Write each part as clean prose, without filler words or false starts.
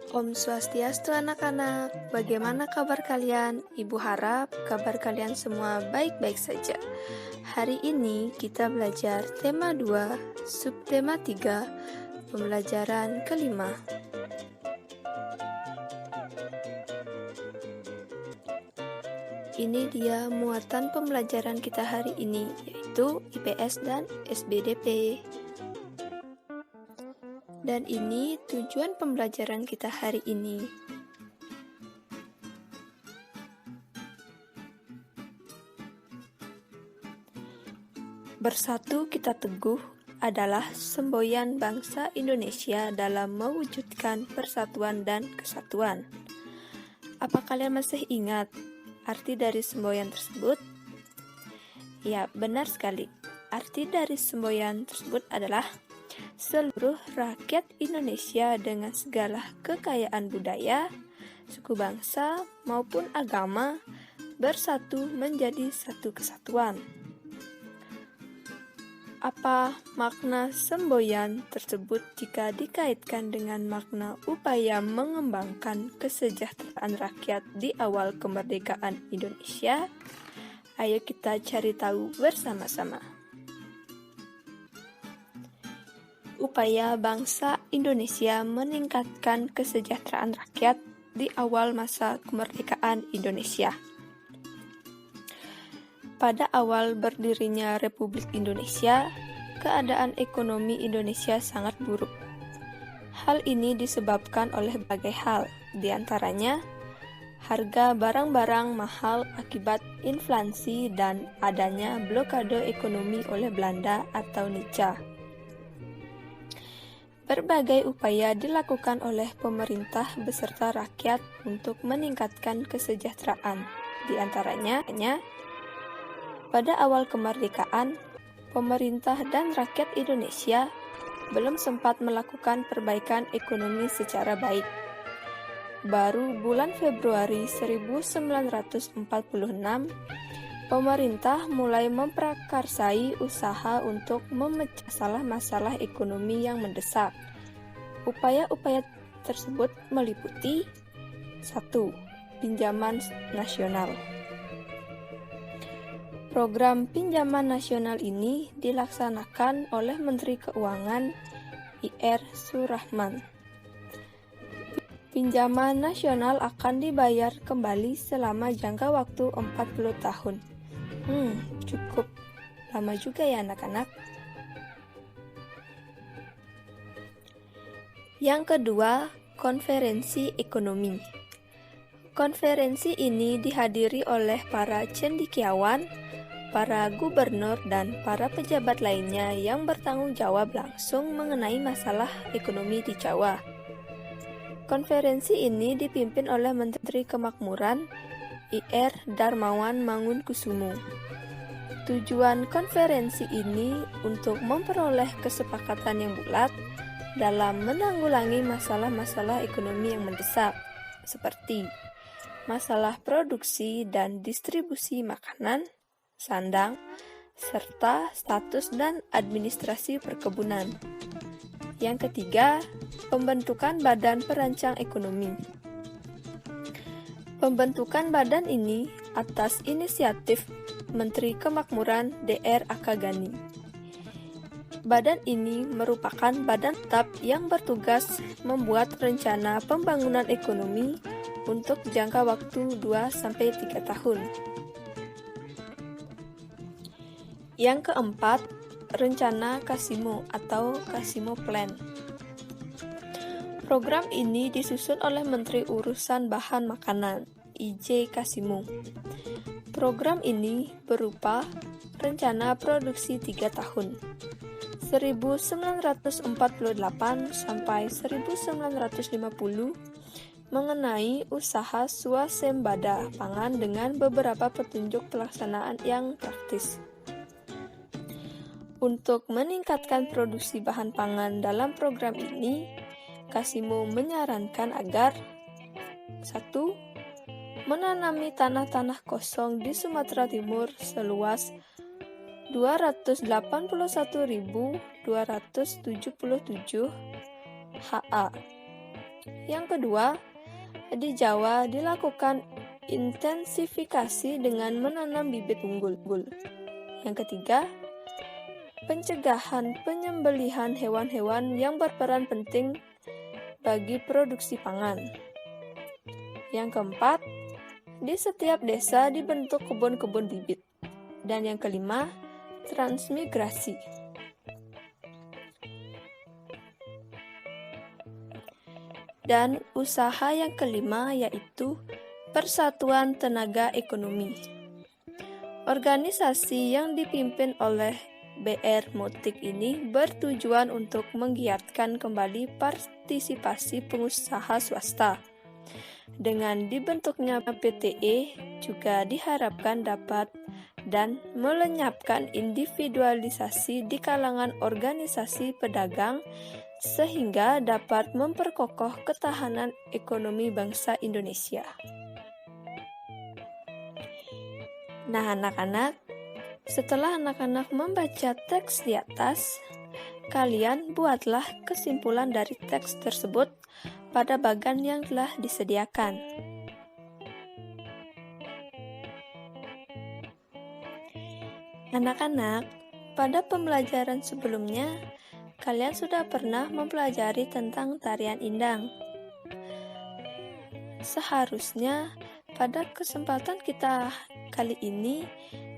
Om Swastiastu anak-anak, bagaimana kabar kalian? Ibu harap kabar kalian semua baik-baik saja. Hari ini kita belajar tema 2, subtema 3, pembelajaran kelima. Ini dia muatan pembelajaran kita hari ini, yaitu IPS dan SBDP. Dan ini tujuan pembelajaran kita hari ini. Bersatu kita teguh adalah semboyan bangsa Indonesia dalam mewujudkan persatuan dan kesatuan. Apa kalian masih ingat arti dari semboyan tersebut? Ya, benar sekali. Arti dari semboyan tersebut adalah seluruh rakyat Indonesia dengan segala kekayaan budaya, suku bangsa, maupun agama bersatu menjadi satu kesatuan. Apa makna semboyan tersebut jika dikaitkan dengan makna upaya mengembangkan kesejahteraan rakyat di awal kemerdekaan Indonesia? Ayo kita cari tahu bersama-sama. Upaya bangsa Indonesia meningkatkan kesejahteraan rakyat di awal masa kemerdekaan Indonesia. Pada awal berdirinya Republik Indonesia, keadaan ekonomi Indonesia sangat buruk. Hal ini disebabkan oleh berbagai hal, di antaranya harga barang-barang mahal akibat inflasi dan adanya blokade ekonomi oleh Belanda atau Nica. Berbagai upaya dilakukan oleh pemerintah beserta rakyat untuk meningkatkan kesejahteraan. Di antaranya, pada awal kemerdekaan, pemerintah dan rakyat Indonesia belum sempat melakukan perbaikan ekonomi secara baik. Baru bulan Februari 1946, pemerintah mulai memprakarsai usaha untuk memecah masalah ekonomi yang mendesak. Upaya-upaya tersebut meliputi 1. Pinjaman nasional. Program pinjaman nasional ini dilaksanakan oleh Menteri Keuangan Ir Surahman. Pinjaman nasional akan dibayar kembali selama jangka waktu 40 tahun. Cukup lama juga ya anak-anak. Yang kedua, konferensi ekonomi. Konferensi ini dihadiri oleh para cendekiawan, para gubernur, dan para pejabat lainnya yang bertanggung jawab langsung mengenai masalah ekonomi di Jawa. Konferensi ini dipimpin oleh Menteri Kemakmuran Ir Darmawan Mangunkusumo. Tujuan konferensi ini untuk memperoleh kesepakatan yang bulat dalam menanggulangi masalah-masalah ekonomi yang mendesak, seperti masalah produksi dan distribusi makanan, sandang, serta status dan administrasi perkebunan. Yang ketiga, pembentukan Badan Perancang Ekonomi. Pembentukan badan ini atas inisiatif Menteri Kemakmuran Dr. Akagani. Badan ini merupakan badan tetap yang bertugas membuat rencana pembangunan ekonomi untuk jangka waktu 2-3 tahun. Yang keempat, rencana Kasimo atau Kasimo Plan. Program ini disusun oleh Menteri Urusan Bahan Makanan, IJ Kasimo. Program ini berupa rencana produksi 3 tahun, 1948 sampai 1950, mengenai usaha swasembada pangan dengan beberapa petunjuk pelaksanaan yang praktis. Untuk meningkatkan produksi bahan pangan dalam program ini, Kasimo menyarankan agar 1. Menanami tanah-tanah kosong di Sumatera Timur seluas 281.277 ha. Yang kedua, di Jawa dilakukan intensifikasi dengan menanam bibit unggul. Yang ketiga, pencegahan penyembelihan hewan-hewan yang berperan penting bagi produksi pangan. Yang keempat, di setiap desa dibentuk kebun-kebun bibit. Dan yang kelima, transmigrasi. Dan usaha yang kelima yaitu Persatuan Tenaga Ekonomi. Organisasi yang dipimpin oleh BR Motik ini bertujuan untuk menggiatkan kembali partisipasi pengusaha swasta. Dengan dibentuknya PTE juga diharapkan dapat dan melenyapkan individualisasi di kalangan organisasi pedagang sehingga dapat memperkokoh ketahanan ekonomi bangsa Indonesia. Nah, anak-anak, setelah anak-anak membaca teks di atas, kalian buatlah kesimpulan dari teks tersebut pada bagan yang telah disediakan. Anak-anak, pada pembelajaran sebelumnya, kalian sudah pernah mempelajari tentang tarian indang. Seharusnya pada kesempatan kita kali ini,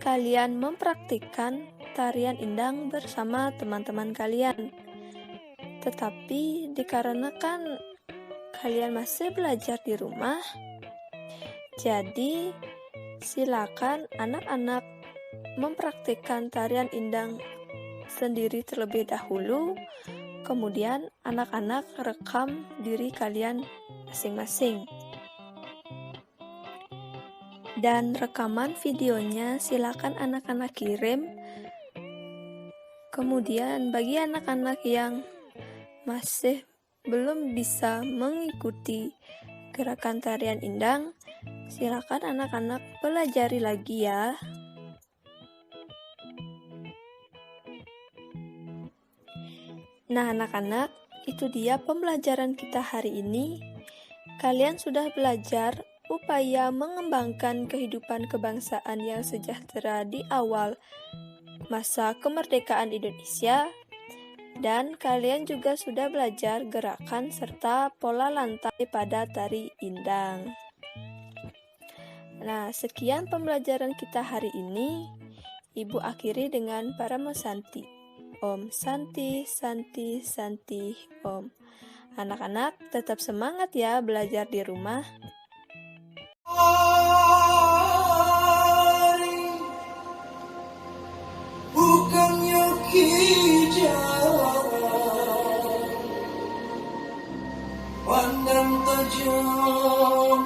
kalian mempraktikkan tarian indang bersama teman-teman kalian. Tetapi dikarenakan kalian masih belajar di rumah, jadi silakan anak-anak mempraktikkan tarian indang sendiri terlebih dahulu, kemudian anak-anak rekam diri kalian masing-masing. Dan rekaman videonya silakan anak-anak kirim. Kemudian bagi anak-anak yang masih belum bisa mengikuti gerakan tarian indang, silakan anak-anak pelajari lagi ya. Nah, anak-anak, itu dia pembelajaran kita hari ini. Kalian sudah belajar upaya mengembangkan kehidupan kebangsaan yang sejahtera di awal masa kemerdekaan Indonesia, dan kalian juga sudah belajar gerakan serta pola lantai pada tari indang. Nah, sekian pembelajaran kita hari ini. Ibu akhiri dengan Paramo Santi. Om Santi, Santi, Santi, Om. Anak-anak tetap semangat ya belajar di rumah. Bukannya hijau, pandang tajam.